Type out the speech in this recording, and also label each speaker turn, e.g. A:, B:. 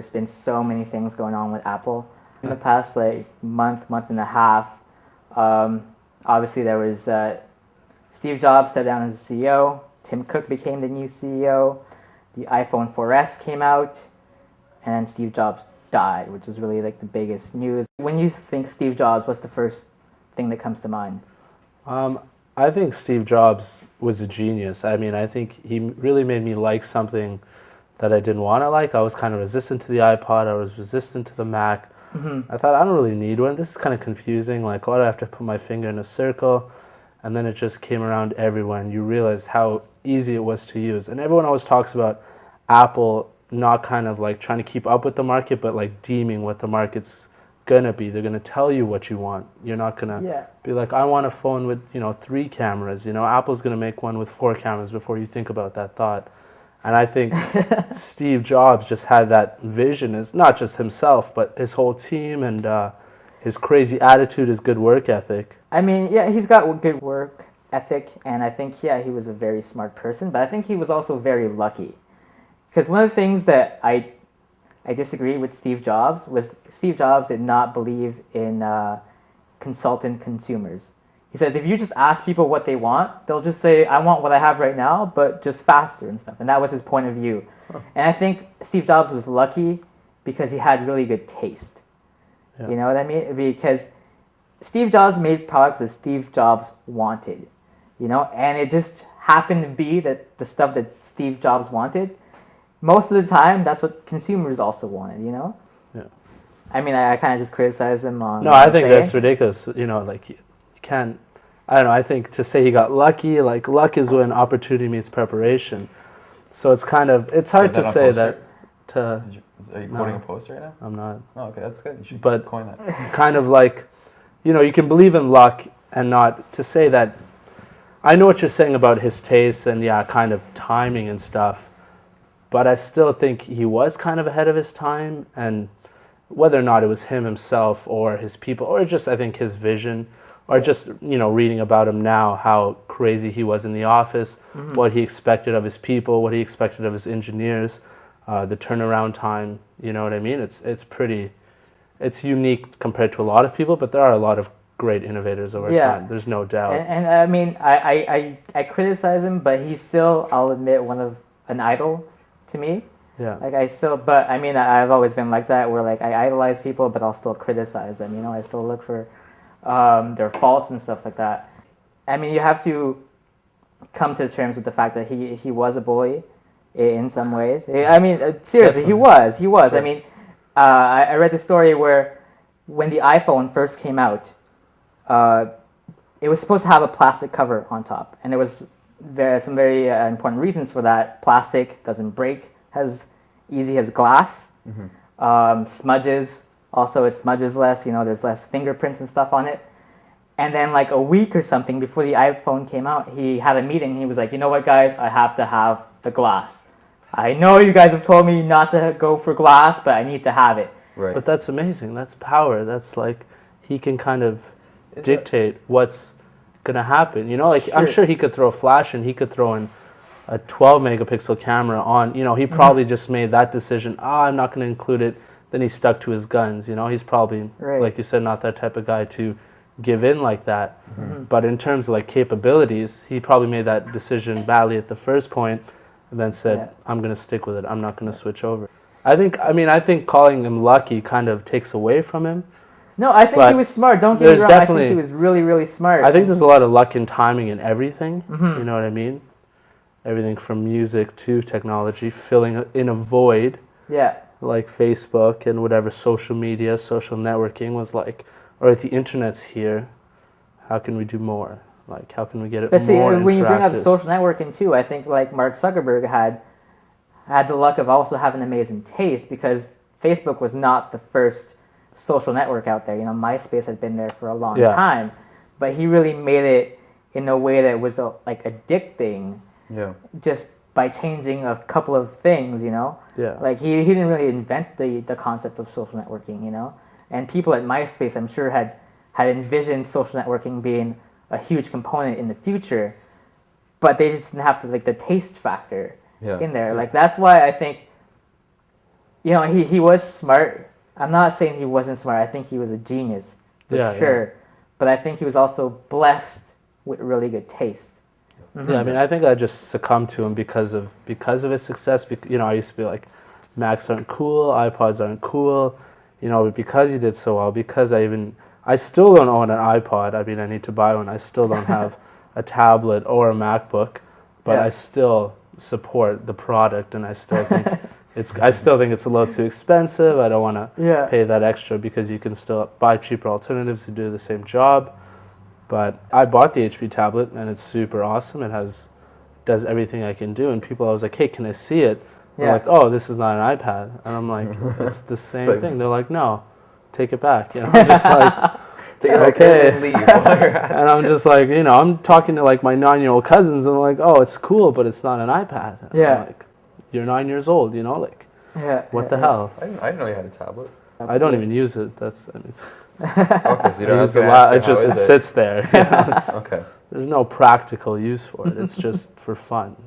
A: there's been so many things going on with Apple in the past like month and a half. Obviously, there was Steve Jobs stepped down as the CEO. Tim Cook became the new CEO. The iPhone 4S came out, and Steve Jobs died, which was really like the biggest news. When you think Steve Jobs, what's the first thing that comes to mind?
B: I think Steve Jobs was a genius. I mean, I think he really made me like something that I didn't want to like. I was kind of resistant to the iPod. I was resistant to the Mac. I thought, I don't really need one. This is kind of confusing. Like, why do I have to put my finger in a circle? And then it just came around everywhere, and you realized how easy it was to use. And everyone always talks about Apple not kind of like trying to keep up with the market, but like deeming what the market's gonna be. They're gonna tell you what you want. You're not gonna be like, I want a phone with 3 cameras. Apple's gonna make one with 4 cameras before you think about that thought. And I think Steve Jobs just had that vision, as not just himself, but his whole team, and his crazy attitude, his good work ethic.
A: I mean, yeah, he's got good work ethic, and I think, he was a very smart person, but I think he was also very lucky. Because one of the things that I disagree with Steve Jobs was Steve Jobs did not believe in consultant consumers. He says if you just ask people what they want, they'll just say, I want what I have right now, but just faster and stuff. And that was his point of view. Huh. And I think Steve Jobs was lucky because he had really good taste. Yeah. You know what I mean? Because Steve Jobs made products that Steve Jobs wanted, and it just happened to be that the stuff that Steve Jobs wanted, most of the time, that's what consumers also wanted,
B: Yeah.
A: I mean, I kind of just criticize him on...
B: No, I think that's ridiculous. Like, you can't... I don't know, I think to say he got lucky, like, luck is when opportunity meets preparation. So it's kind of... It's hard to say that...
C: Are you quoting a post right now?
B: I'm not.
C: Oh, okay, that's good. You should coin that.
B: Kind of like, you can believe in luck and not... To say that... I know what you're saying about his tastes and, kind of timing and stuff. But I still think he was kind of ahead of his time, and whether or not it was him himself or his people, or just I think his vision, or just reading about him now, how crazy he was in the office, what he expected of his people, what he expected of his engineers, the turnaround time. You know what I mean? It's unique compared to a lot of people, but there are a lot of great innovators over time. There's no doubt.
A: And I mean, I criticize him, but he's still, I'll admit, an idol to me.
B: Yeah.
A: Like but I mean, I've always been like that, where like I idolize people, but I'll still criticize them. I still look for their faults and stuff like that. I mean, you have to come to terms with the fact that he was a bully in some ways. I mean, seriously,
B: Definitely.
A: he was.
B: Sure.
A: I mean, I read the story where when the iPhone first came out, it was supposed to have a plastic cover on top, and there are some very important reasons for that. Plastic doesn't break as easy as glass. Smudges, also it smudges less, there's less fingerprints and stuff on it. And then like a week or something before the iPhone came out, he had a meeting and he was like, you know what guys, I have to have the glass. I know you guys have told me not to go for glass, but I need to have it.
C: Right.
B: But that's amazing. That's power. That's like, he can kind of dictate what's gonna happen, like sure. I'm sure he could throw a flash and he could throw in a 12 megapixel camera on, he probably just made that decision, I'm not going to include it, then he stuck to his guns, he's probably, like you said, not that type of guy to give in like that. But in terms of like capabilities, he probably made that decision badly at the first point and then said, I'm going to stick with it, I'm not going to switch over. I think calling him lucky kind of takes away from him.
A: No, I think he was smart. Don't get me wrong. I think he was really, really smart.
B: I think there's a lot of luck and timing in everything. You know what I mean? Everything from music to technology, filling in a void.
A: Yeah.
B: Like Facebook and whatever social media, social networking was like, or if the internet's here, how can we do more? Like, how can we get it more interactive?
A: When you bring up social networking too, I think like Mark Zuckerberg had the luck of also having amazing taste, because Facebook was not the first social network out there. MySpace had been there for a long time, but he really made it in a way that was like addicting.
C: Yeah. Just
A: by changing a couple of things,
B: Yeah.
A: Like he didn't really invent the concept of social networking, And people at MySpace, I'm sure, had envisioned social networking being a huge component in the future, but they just didn't have the taste factor in there. Like that's why I think you know, he was smart. I'm not saying he wasn't smart. I think he was a genius, for sure. But I think he was also blessed with really good taste.
B: Mm-hmm. Yeah, I mean, I think I just succumbed to him because of his success. You know, I used to be like, Macs aren't cool, iPods aren't cool. You know, because he did so well, because I still don't own an iPod. I mean, I need to buy one. I still don't have a tablet or a MacBook, but I still support the product, and I still think it's a little too expensive. I don't want to pay that extra because you can still buy cheaper alternatives to do the same job. But I bought the HP tablet, and it's super awesome. It does everything I can do, and I was like, hey, can I see it? They're like, oh, this is not an iPad. And I'm like, it's the same thing. They're like, no, take it back. You know, I'm just like,
C: take it back and leave.
B: And I'm just like, you know, I'm talking to like my 9-year-old cousins, and they're like, oh, it's cool, but it's not an iPad. And I'm like, you're 9 years old, you know, like, what the hell?
C: I didn't know you had a tablet.
B: I don't even use it. Okay, so
C: you don't use
B: it a lot. It sits there. You know,
C: okay.
B: There's no practical use for it. It's just for fun.